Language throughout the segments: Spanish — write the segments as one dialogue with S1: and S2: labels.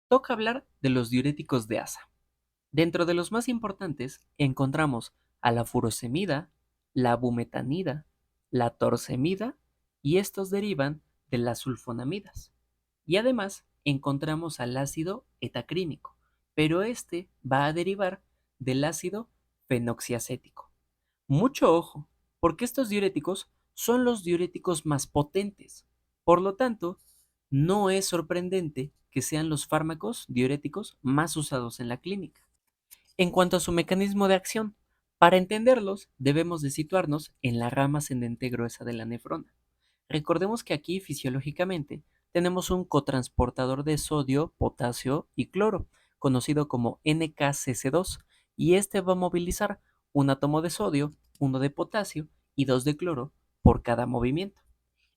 S1: Toca hablar de los diuréticos de asa. Dentro de los más importantes encontramos a la furosemida, la bumetanida, la torsemida y estos derivan de las sulfonamidas. Y además encontramos al ácido etacrínico, pero este va a derivar del ácido fenoxiacético. Mucho ojo, porque estos diuréticos son los diuréticos más potentes. Por lo tanto, no es sorprendente que sean los fármacos diuréticos más usados en la clínica. En cuanto a su mecanismo de acción, para entenderlos debemos de situarnos en la rama ascendente gruesa de la nefrona. Recordemos que aquí fisiológicamente tenemos un cotransportador de sodio, potasio y cloro, conocido como NKCC2, y este va a movilizar un átomo de sodio, uno de potasio y dos de cloro por cada movimiento.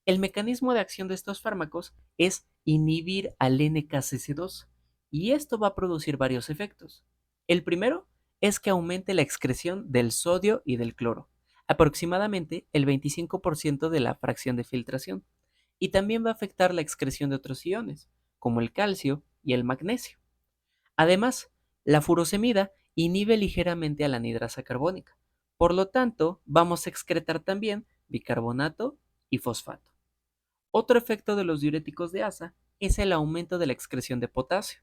S1: El mecanismo de acción de estos fármacos es inhibir al NKCC2 y esto va a producir varios efectos. El primero es que aumente la excreción del sodio y del cloro, aproximadamente el 25% de la fracción de filtración, y también va a afectar la excreción de otros iones, como el calcio y el magnesio. Además, la furosemida inhibe ligeramente a la anhidrasa carbónica, por lo tanto, vamos a excretar también bicarbonato y fosfato. Otro efecto de los diuréticos de asa es el aumento de la excreción de potasio.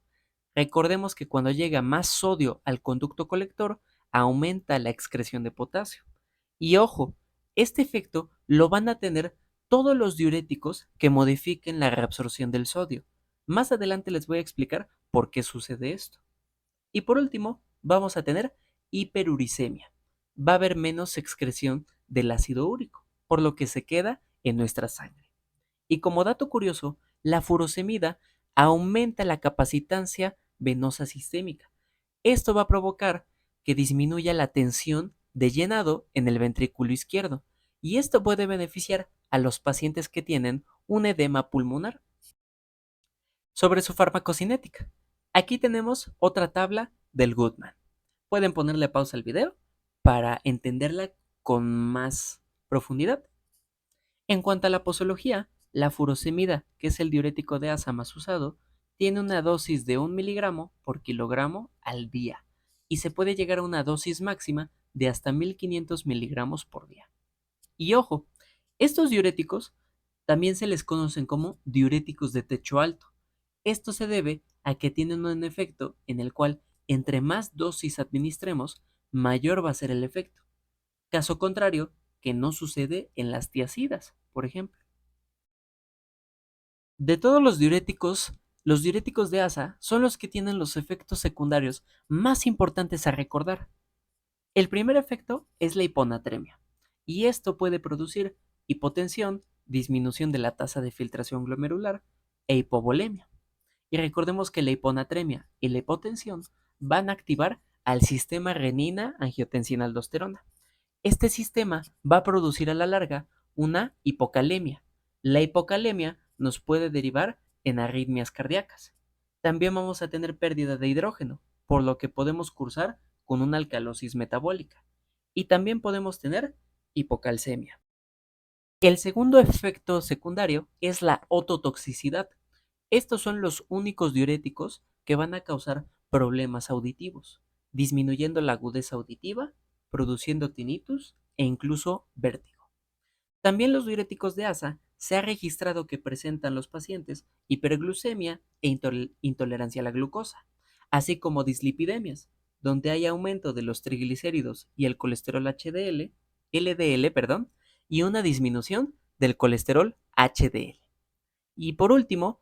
S1: Recordemos que cuando llega más sodio al conducto colector, aumenta la excreción de potasio. Y ojo, este efecto lo van a tener todos los diuréticos que modifiquen la reabsorción del sodio. Más adelante les voy a explicar por qué sucede esto. Y por último, vamos a tener hiperuricemia. Va a haber menos excreción del ácido úrico, por lo que se queda en nuestra sangre. Y como dato curioso, la furosemida aumenta la capacitancia venosa sistémica. Esto va a provocar que disminuya la tensión de llenado en el ventrículo izquierdo, y esto puede beneficiar a los pacientes que tienen un edema pulmonar. Sobre su farmacocinética, aquí tenemos otra tabla del Goodman. Pueden ponerle pausa al video para entenderla con más profundidad. En cuanto a la posología, la furosemida, que es el diurético de asa más usado, tiene una dosis de 1 miligramo por kilogramo al día y se puede llegar a una dosis máxima de hasta 1500 miligramos por día. Y ojo, estos diuréticos también se les conocen como diuréticos de techo alto. Esto se debe a que tienen un efecto en el cual entre más dosis administremos, mayor va a ser el efecto. Caso contrario, que no sucede en las tiazidas, por ejemplo. De todos los diuréticos de asa son los que tienen los efectos secundarios más importantes a recordar. El primer efecto es la hiponatremia, y esto puede producir hipotensión, disminución de la tasa de filtración glomerular e hipovolemia. Y recordemos que la hiponatremia y la hipotensión van a activar al sistema renina-angiotensina-aldosterona. Este sistema va a producir a la larga una hipocalemia. La hipocalemia nos puede derivar en arritmias cardíacas. También vamos a tener pérdida de hidrógeno, por lo que podemos cursar con una alcalosis metabólica. Y también podemos tener hipocalcemia. El segundo efecto secundario es la ototoxicidad. Estos son los únicos diuréticos que van a causar problemas auditivos, disminuyendo la agudeza auditiva, produciendo tinnitus e incluso vértigo. También los diuréticos de asa se ha registrado que presentan los pacientes hiperglucemia e intolerancia a la glucosa, así como dislipidemias, donde hay aumento de los triglicéridos y el colesterol LDL, perdón, y una disminución del colesterol HDL. Y por último,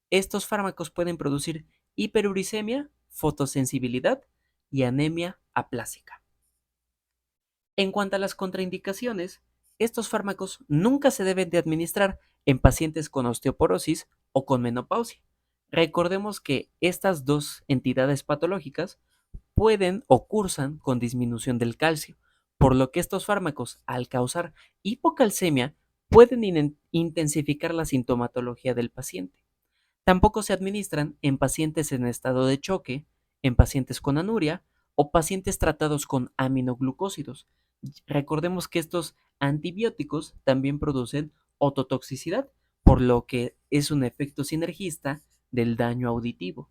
S1: estos fármacos pueden producir hiperuricemia, fotosensibilidad y anemia aplásica. En cuanto a las contraindicaciones, estos fármacos nunca se deben de administrar en pacientes con osteoporosis o con menopausia. Recordemos que estas dos entidades patológicas pueden o cursan con disminución del calcio, por lo que estos fármacos, al causar hipocalcemia, pueden intensificar la sintomatología del paciente. Tampoco se administran en pacientes en estado de choque, en pacientes con anuria o pacientes tratados con aminoglucósidos. Recordemos que estos antibióticos también producen ototoxicidad, por lo que es un efecto sinergista del daño auditivo.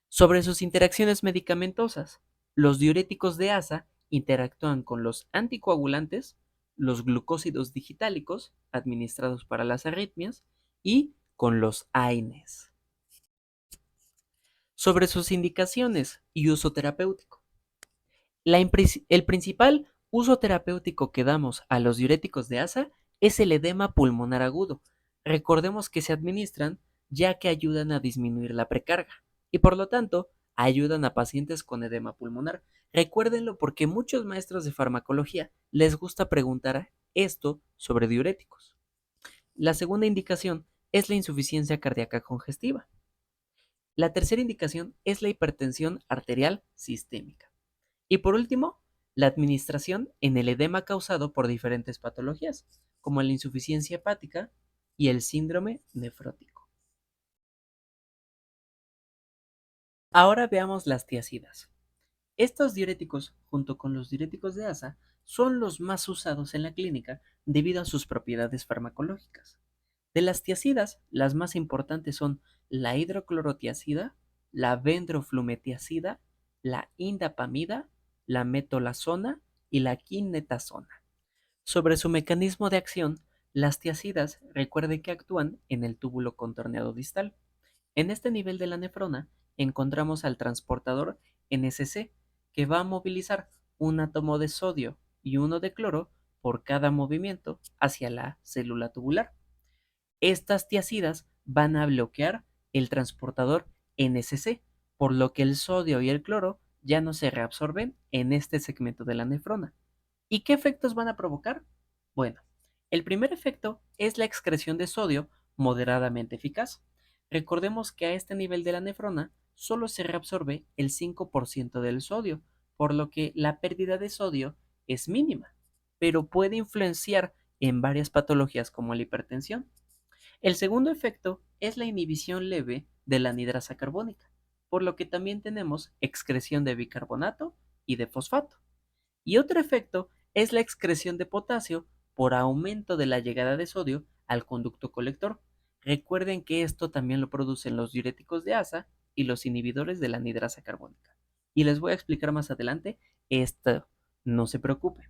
S1: Sobre sus interacciones medicamentosas, los diuréticos de asa interactúan con los anticoagulantes, los glucósidos digitálicos, administrados para las arritmias, y con los AINES. Sobre sus indicaciones y uso terapéutico. El principal uso terapéutico que damos a los diuréticos de asa es el edema pulmonar agudo. Recordemos que se administran ya que ayudan a disminuir la precarga y por lo tanto ayudan a pacientes con edema pulmonar. Recuérdenlo porque muchos maestros de farmacología les gusta preguntar esto sobre diuréticos. La segunda indicación es la insuficiencia cardíaca congestiva. La tercera indicación es la hipertensión arterial sistémica. Y por último, la administración en el edema causado por diferentes patologías, como la insuficiencia hepática y el síndrome nefrótico. Ahora veamos las tiazidas. Estos diuréticos, junto con los diuréticos de asa, son los más usados en la clínica debido a sus propiedades farmacológicas. De las tiazidas, las más importantes son la hidroclorotiazida, la vendroflumetazida, la indapamida, la metolazona y la quinetazona. Sobre su mecanismo de acción, las tiazidas recuerde que actúan en el túbulo contorneado distal. En este nivel de la nefrona encontramos al transportador NSC, que va a movilizar un átomo de sodio y uno de cloro por cada movimiento hacia la célula tubular. Estas tiazidas van a bloquear el transportador NSC, por lo que el sodio y el cloro ya no se reabsorben en este segmento de la nefrona. ¿Y qué efectos van a provocar? Bueno, el primer efecto es la excreción de sodio moderadamente eficaz. Recordemos que a este nivel de la nefrona solo se reabsorbe el 5% del sodio, por lo que la pérdida de sodio es mínima, pero puede influenciar en varias patologías como la hipertensión. El segundo efecto es la inhibición leve de la anhidrasa carbónica, por lo que también tenemos excreción de bicarbonato y de fosfato. Y otro efecto es la excreción de potasio por aumento de la llegada de sodio al conducto colector. Recuerden que esto también lo producen los diuréticos de asa y los inhibidores de la anhidrasa carbónica. Y les voy a explicar más adelante esto, no se preocupen.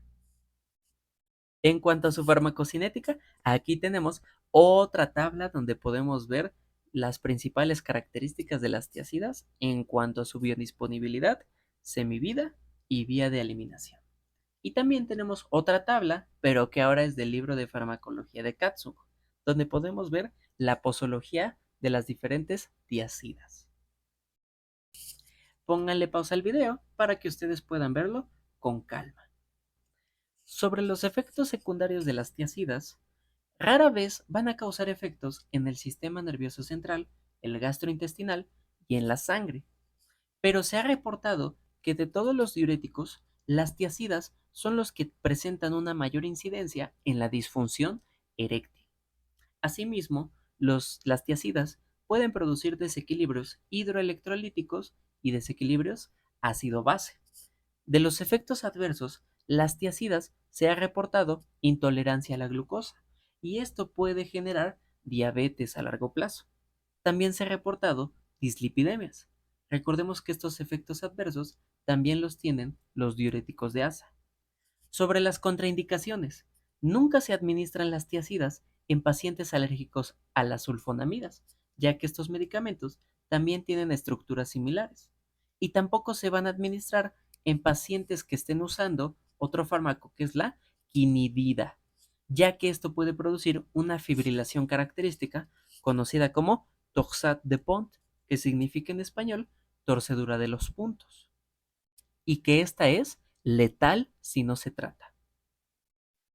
S1: En cuanto a su farmacocinética, aquí tenemos otra tabla donde podemos ver las principales características de las tiazidas en cuanto a su biodisponibilidad, semivida y vía de eliminación. Y también tenemos otra tabla, pero que ahora es del libro de farmacología de Katsuo, donde podemos ver la posología de las diferentes tiazidas. Pónganle pausa al video para que ustedes puedan verlo con calma. Sobre los efectos secundarios de las tiazidas, rara vez van a causar efectos en el sistema nervioso central, el gastrointestinal y en la sangre, pero se ha reportado que de todos los diuréticos, las tiazidas son los que presentan una mayor incidencia en la disfunción eréctil. Asimismo, las tiazidas pueden producir desequilibrios hidroelectrolíticos y desequilibrios ácido-base. De los efectos adversos, las tiazidas se ha reportado intolerancia a la glucosa y esto puede generar diabetes a largo plazo. También se ha reportado dislipidemias. Recordemos que estos efectos adversos también los tienen los diuréticos de asa. Sobre las contraindicaciones, nunca se administran las tiazidas en pacientes alérgicos a las sulfonamidas, ya que estos medicamentos también tienen estructuras similares. Y tampoco se van a administrar en pacientes que estén usando otro fármaco que es la quinidida, ya que esto puede producir una fibrilación característica conocida como torsade de Pont, que significa en español torcedura de los puntos, y que esta es letal si no se trata.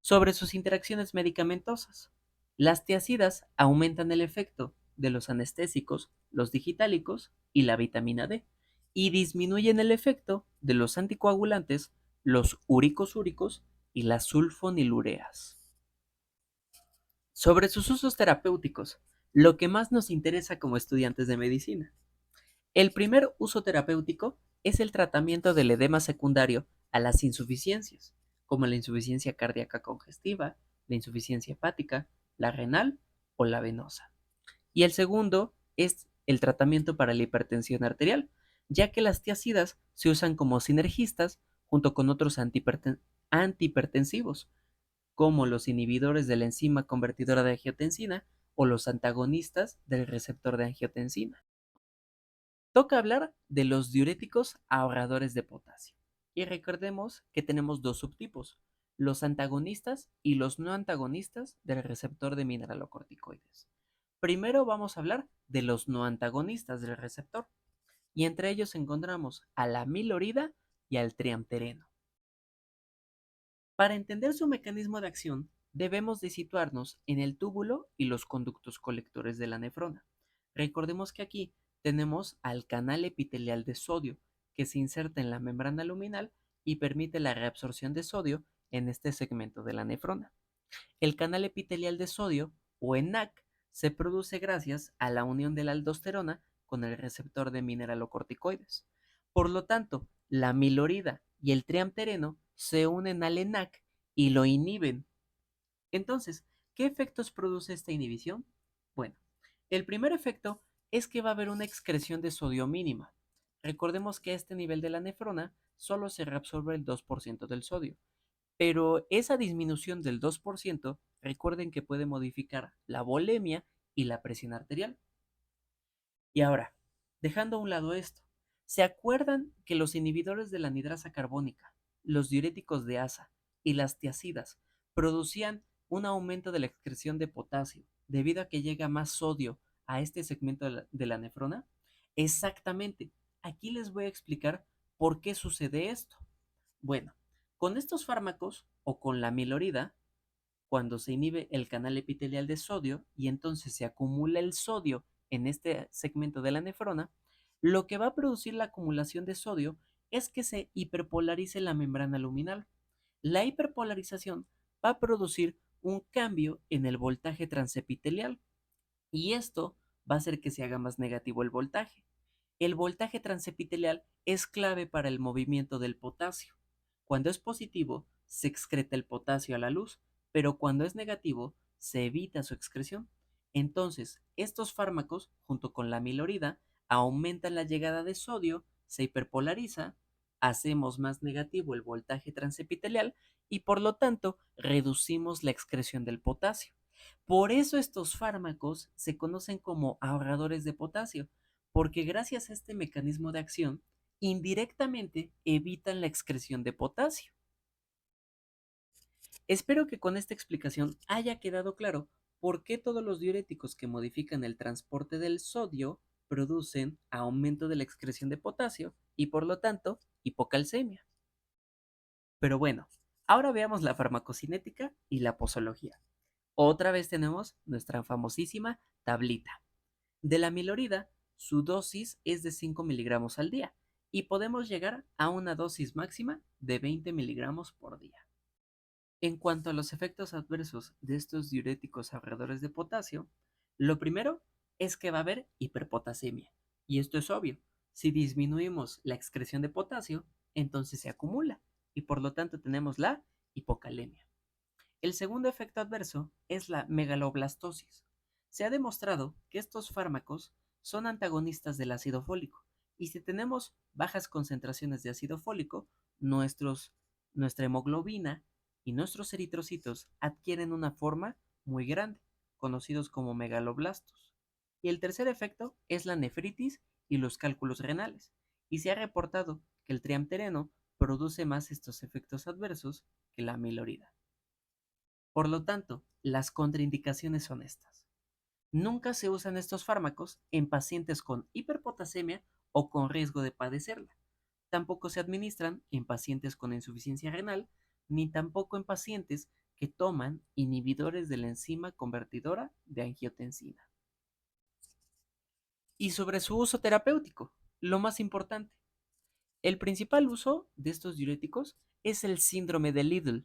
S1: Sobre sus interacciones medicamentosas, las tiazidas aumentan el efecto de los anestésicos, los digitálicos y la vitamina D, y disminuyen el efecto de los anticoagulantes, los úricos úricos y las sulfonilureas. Sobre sus usos terapéuticos, lo que más nos interesa como estudiantes de medicina. El primer uso terapéutico es el tratamiento del edema secundario a las insuficiencias, como la insuficiencia cardíaca congestiva, la insuficiencia hepática, la renal o la venosa. Y el segundo es el tratamiento para la hipertensión arterial. ya que las tiazidas se usan como sinergistas junto con otros antihipertensivos, como los inhibidores de la enzima convertidora de angiotensina o los antagonistas del receptor de angiotensina. Toca hablar de los diuréticos ahorradores de potasio. Y recordemos que tenemos dos subtipos, los antagonistas y los no antagonistas del receptor de mineralocorticoides. Primero vamos a hablar de los no antagonistas del receptor, y entre ellos encontramos a la amilorida y al triamtereno. Para entender su mecanismo de acción, debemos de situarnos en el túbulo y los conductos colectores de la nefrona. Recordemos que aquí tenemos al canal epitelial de sodio, que se inserta en la membrana luminal y permite la reabsorción de sodio en este segmento de la nefrona. El canal epitelial de sodio, o ENaC, se produce gracias a la unión de la aldosterona con el receptor de mineralocorticoides. Por lo tanto, la amilorida y el triamtereno se unen al ENaC y lo inhiben. Entonces, ¿qué efectos produce esta inhibición? Bueno, el primer efecto es que va a haber una excreción de sodio mínima. Recordemos que a este nivel de la nefrona solo se reabsorbe el 2% del sodio, pero esa disminución del 2%, recuerden que puede modificar la volemia y la presión arterial. Y ahora, dejando a un lado esto, ¿se acuerdan que los inhibidores de la anhidrasa carbónica, los diuréticos de asa y las tiazidas producían un aumento de la excreción de potasio debido a que llega más sodio a este segmento de la nefrona? Exactamente. Aquí les voy a explicar por qué sucede esto. Bueno, con estos fármacos o con la amilorida, cuando se inhibe el canal epitelial de sodio y entonces se acumula el sodio en este segmento de la nefrona, lo que va a producir la acumulación de sodio es que se hiperpolarice la membrana luminal. La hiperpolarización va a producir un cambio en el voltaje transepitelial y esto va a hacer que se haga más negativo el voltaje. El voltaje transepitelial es clave para el movimiento del potasio. Cuando es positivo, se excreta el potasio a la luz, pero cuando es negativo, se evita su excreción. Entonces, estos fármacos, junto con la amilorida, aumentan la llegada de sodio, se hiperpolariza, hacemos más negativo el voltaje transepitelial y por lo tanto reducimos la excreción del potasio. Por eso estos fármacos se conocen como ahorradores de potasio, porque gracias a este mecanismo de acción, indirectamente evitan la excreción de potasio. Espero que con esta explicación haya quedado claro por qué todos los diuréticos que modifican el transporte del sodio producen aumento de la excreción de potasio y por lo tanto hipocalcemia. Pero bueno, ahora veamos la farmacocinética y la posología. Otra vez tenemos nuestra famosísima tablita. De la amilorida, su dosis es de 5 miligramos al día y podemos llegar a una dosis máxima de 20 miligramos por día. En cuanto a los efectos adversos de estos diuréticos ahorradores de potasio, lo primero es que va a haber hiperpotasemia. Y esto es obvio. Si disminuimos la excreción de potasio, entonces se acumula y por lo tanto tenemos la hipocalemia. El segundo efecto adverso es la megaloblastosis. Se ha demostrado que estos fármacos son antagonistas del ácido fólico y si tenemos bajas concentraciones de ácido fólico, nuestra hemoglobina y nuestros eritrocitos adquieren una forma muy grande, conocidos como megaloblastos. Y el tercer efecto es la nefritis y los cálculos renales. Y se ha reportado que el triamtereno produce más estos efectos adversos que la amilorida. Por lo tanto, las contraindicaciones son estas. Nunca se usan estos fármacos en pacientes con hiperpotasemia o con riesgo de padecerla. Tampoco se administran en pacientes con insuficiencia renal, ni tampoco en pacientes que toman inhibidores de la enzima convertidora de angiotensina. Y sobre su uso terapéutico, lo más importante. El principal uso de estos diuréticos es el síndrome de Liddle.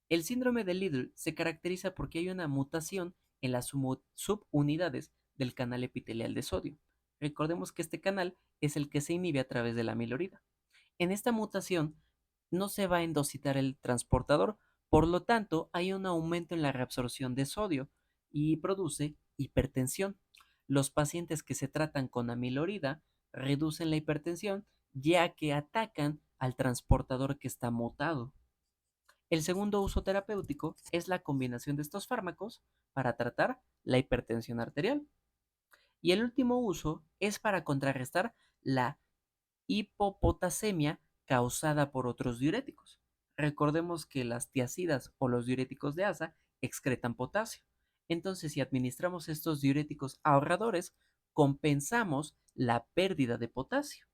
S1: El síndrome de Liddle se caracteriza porque hay una mutación en las subunidades del canal epitelial de sodio. Recordemos que este canal es el que se inhibe a través de la amilorida. En esta mutación no se va a endocitar el transportador, por lo tanto hay un aumento en la reabsorción de sodio y produce hipertensión. Los pacientes que se tratan con amilorida reducen la hipertensión ya que atacan al transportador que está mutado. El segundo uso terapéutico es la combinación de estos fármacos para tratar la hipertensión arterial. Y el último uso es para contrarrestar la hipopotasemia causada por otros diuréticos. Recordemos que las tiazidas o los diuréticos de asa excretan potasio. Entonces, si administramos estos diuréticos ahorradores, compensamos la pérdida de potasio.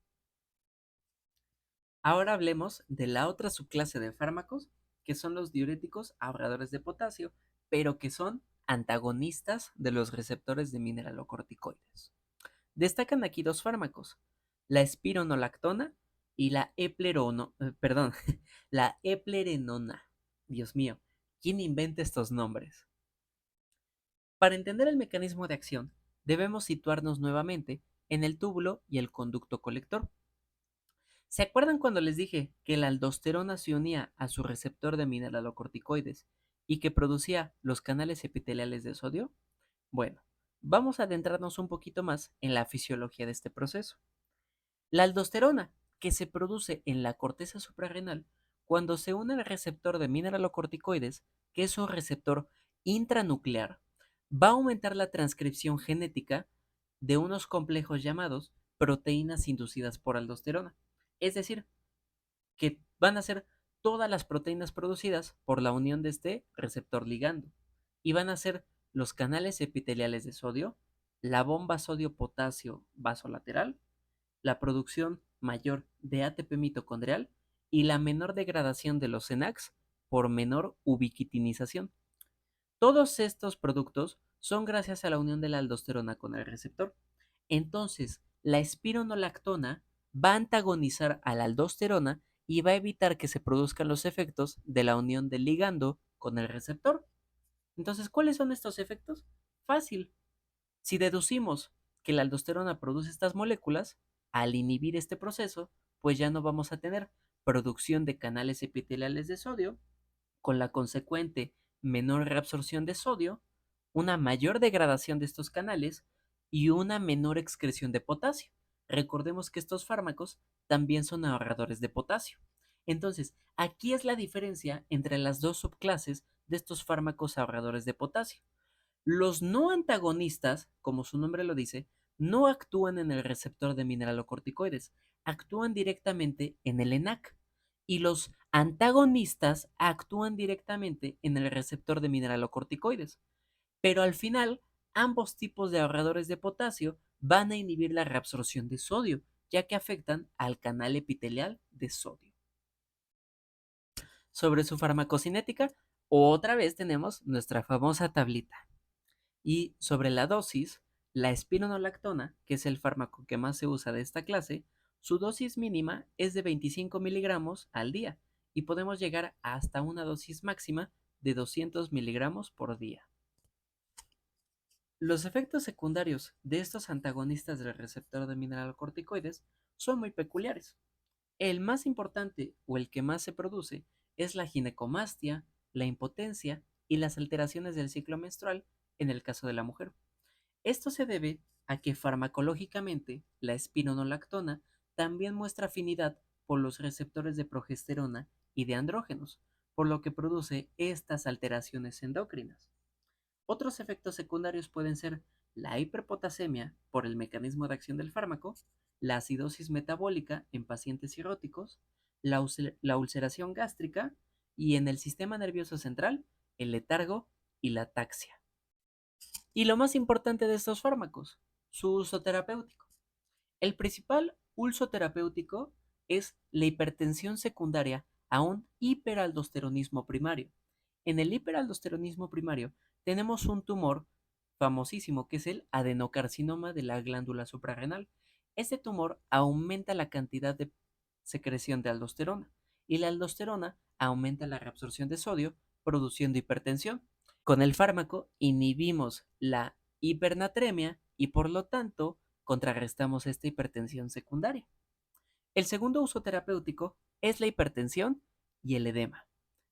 S1: Ahora hablemos de la otra subclase de fármacos, que son los diuréticos ahorradores de potasio, pero que son antagonistas de los receptores de mineralocorticoides. Destacan aquí dos fármacos, la espironolactona y la eplerenona. Dios mío, ¿quién inventa estos nombres? Para entender el mecanismo de acción, debemos situarnos nuevamente en el túbulo y el conducto colector. ¿Se acuerdan cuando les dije que la aldosterona se unía a su receptor de mineralocorticoides y que producía los canales epiteliales de sodio? Bueno, vamos a adentrarnos un poquito más en la fisiología de este proceso. La aldosterona, que se produce en la corteza suprarrenal cuando se une al receptor de mineralocorticoides, que es un receptor intranuclear, va a aumentar la transcripción genética de unos complejos llamados proteínas inducidas por aldosterona. Es decir, que van a ser todas las proteínas producidas por la unión de este receptor ligando y van a ser los canales epiteliales de sodio, la bomba sodio-potasio vasolateral, la producción mayor de ATP mitocondrial y la menor degradación de los CNAX por menor ubiquitinización. Todos estos productos son gracias a la unión de la aldosterona con el receptor. Entonces, la espironolactona va a antagonizar a la aldosterona y va a evitar que se produzcan los efectos de la unión del ligando con el receptor. Entonces, ¿cuáles son estos efectos? Fácil. Si deducimos que la aldosterona produce estas moléculas, al inhibir este proceso, pues ya no vamos a tener producción de canales epiteliales de sodio, con la consecuente menor reabsorción de sodio, una mayor degradación de estos canales y una menor excreción de potasio. Recordemos que estos fármacos también son ahorradores de potasio. Entonces, aquí es la diferencia entre las dos subclases de estos fármacos ahorradores de potasio. Los no antagonistas, como su nombre lo dice, no actúan en el receptor de mineralocorticoides, actúan directamente en el ENaC. Y los antagonistas actúan directamente en el receptor de mineralocorticoides. Pero al final, ambos tipos de ahorradores de potasio van a inhibir la reabsorción de sodio, ya que afectan al canal epitelial de sodio. Sobre su farmacocinética, otra vez tenemos nuestra famosa tablita. Y sobre la dosis, la espironolactona, que es el fármaco que más se usa de esta clase, su dosis mínima es de 25 miligramos al día y podemos llegar hasta una dosis máxima de 200 miligramos por día. Los efectos secundarios de estos antagonistas del receptor de mineralocorticoides son muy peculiares. El más importante o el que más se produce es la ginecomastia, la impotencia y las alteraciones del ciclo menstrual en el caso de la mujer. Esto se debe a que farmacológicamente la espironolactona también muestra afinidad por los receptores de progesterona y de andrógenos, por lo que produce estas alteraciones endocrinas. Otros efectos secundarios pueden ser la hiperpotasemia por el mecanismo de acción del fármaco, la acidosis metabólica en pacientes cirróticos, la ulceración gástrica y en el sistema nervioso central, el letargo y la ataxia. Y lo más importante de estos fármacos, su uso terapéutico. El principal uso terapéutico es la hipertensión secundaria a un hiperaldosteronismo primario. En el hiperaldosteronismo primario tenemos un tumor famosísimo que es el adenocarcinoma de la glándula suprarrenal. Este tumor aumenta la cantidad de secreción de aldosterona y la aldosterona aumenta la reabsorción de sodio, produciendo hipertensión. Con el fármaco inhibimos la hipernatremia y por lo tanto contrarrestamos esta hipertensión secundaria. El segundo uso terapéutico es la hipertensión y el edema.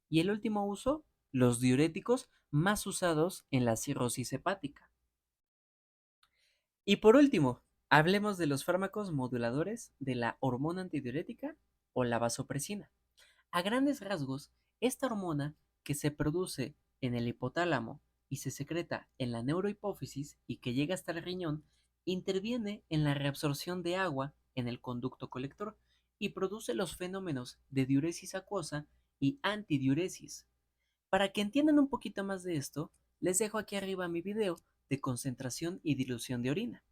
S1: Y el último uso, los diuréticos más usados en la cirrosis hepática. Y por último, Hablemos de los fármacos moduladores de la hormona antidiurética o la vasopresina. A grandes rasgos, esta hormona que se produce en el hipotálamo y se secreta en la neurohipófisis y que llega hasta el riñón, interviene en la reabsorción de agua en el conducto colector y produce los fenómenos de diuresis acuosa y antidiuresis. Para que entiendan un poquito más de esto, les dejo aquí arriba mi video de concentración y dilución de orina,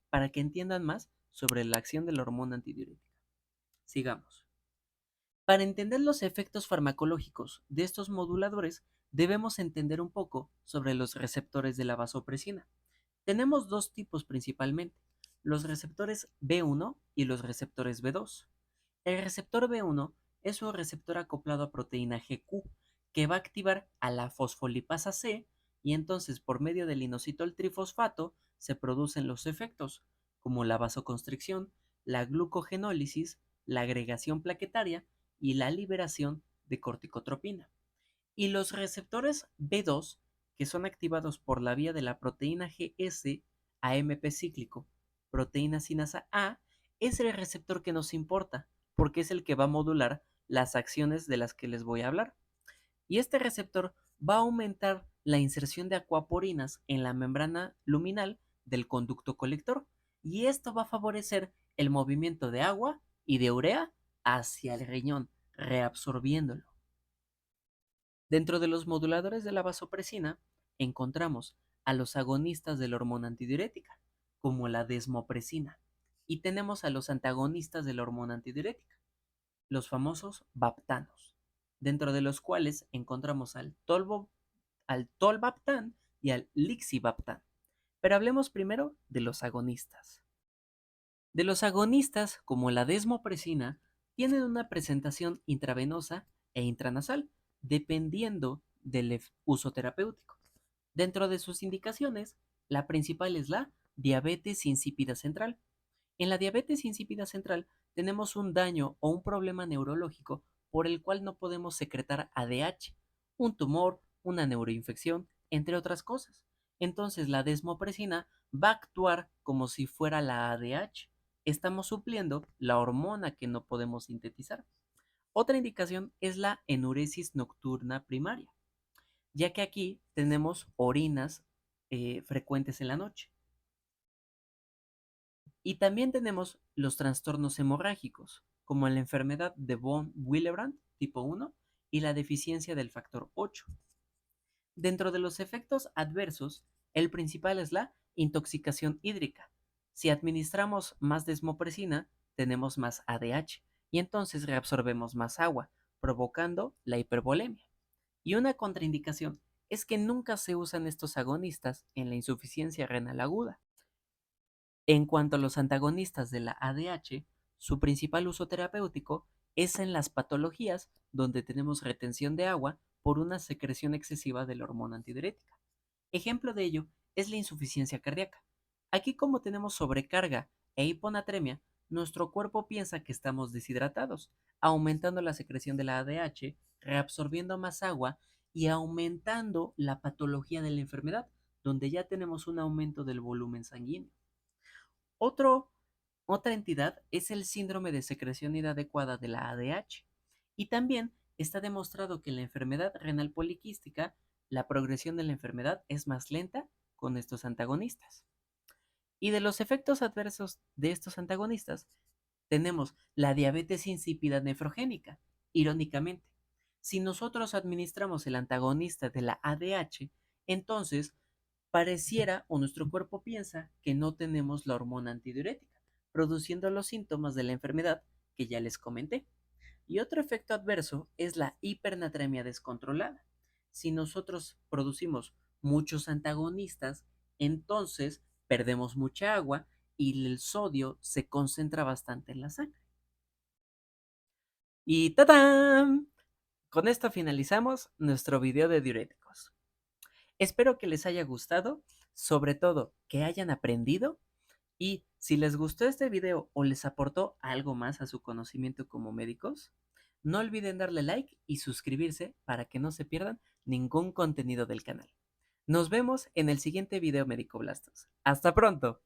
S1: para que entiendan más sobre la acción de la hormona antidiurética. Sigamos. Para entender los efectos farmacológicos de estos moduladores, debemos entender un poco sobre los receptores de la vasopresina. Tenemos dos tipos principalmente, los receptores B1 y los receptores B2. El receptor B1 es un receptor acoplado a proteína GQ que va a activar a la fosfolipasa C y entonces por medio del inositol trifosfato se producen los efectos como la vasoconstricción, la glucogenólisis, la agregación plaquetaria y la liberación de corticotropina. Y los receptores B2, que son activados por la vía de la proteína GS AMP cíclico, proteína sinasa A, es el receptor que nos importa, porque es el que va a modular las acciones de las que les voy a hablar. Y este receptor va a aumentar la inserción de acuaporinas en la membrana luminal del conducto colector, y esto va a favorecer el movimiento de agua y de urea hacia el riñón, reabsorbiéndolo. Dentro de los moduladores de la vasopresina encontramos a los agonistas de la hormona antidiurética, como la desmopresina, y tenemos a los antagonistas de la hormona antidiurética, los famosos baptanos, dentro de los cuales encontramos al tolvaptán y al lixivaptán. Pero hablemos primero de los agonistas. De los agonistas, como la desmopresina, tienen una presentación intravenosa e intranasal, dependiendo del uso terapéutico. Dentro de sus indicaciones, la principal es la diabetes insípida central. En la diabetes insípida central tenemos un daño o un problema neurológico por el cual no podemos secretar ADH, un tumor, una neuroinfección, entre otras cosas. Entonces la desmopresina va a actuar como si fuera la ADH. Estamos supliendo la hormona que no podemos sintetizar. Otra indicación es la enuresis nocturna primaria, ya que aquí tenemos orinas frecuentes en la noche. Y también tenemos los trastornos hemorrágicos, como la enfermedad de von Willebrand tipo 1 y la deficiencia del factor 8. Dentro de los efectos adversos, el principal es la intoxicación hídrica. Si administramos más desmopresina, tenemos más ADH y entonces reabsorbemos más agua, provocando la hipervolemia. Y una contraindicación es que nunca se usan estos agonistas en la insuficiencia renal aguda. En cuanto a los antagonistas de la ADH, su principal uso terapéutico es en las patologías donde tenemos retención de agua por una secreción excesiva de la hormona antidiurética. Ejemplo de ello es la insuficiencia cardíaca. Aquí, como tenemos sobrecarga e hiponatremia, nuestro cuerpo piensa que estamos deshidratados, aumentando la secreción de la ADH, reabsorbiendo más agua y aumentando la patología de la enfermedad, donde ya tenemos un aumento del volumen sanguíneo. Otro, Otra entidad es el síndrome de secreción inadecuada de la ADH. Y también está demostrado que en la enfermedad renal poliquística, la progresión de la enfermedad es más lenta con estos antagonistas. Y de los efectos adversos de estos antagonistas, tenemos la diabetes insípida nefrogénica, irónicamente. Si nosotros administramos el antagonista de la ADH, entonces pareciera o nuestro cuerpo piensa que no tenemos la hormona antidiurética, produciendo los síntomas de la enfermedad que ya les comenté. Y otro efecto adverso es la hipernatremia descontrolada. Si nosotros producimos muchos antagonistas, entonces perdemos mucha agua y el sodio se concentra bastante en la sangre. Y ¡tadán! Con esto finalizamos nuestro video de diuréticos. Espero que les haya gustado, sobre todo que hayan aprendido, y si les gustó este video o les aportó algo más a su conocimiento como médicos, no olviden darle like y suscribirse para que no se pierdan ningún contenido del canal. Nos vemos en el siguiente video Médico Blastos. ¡Hasta pronto!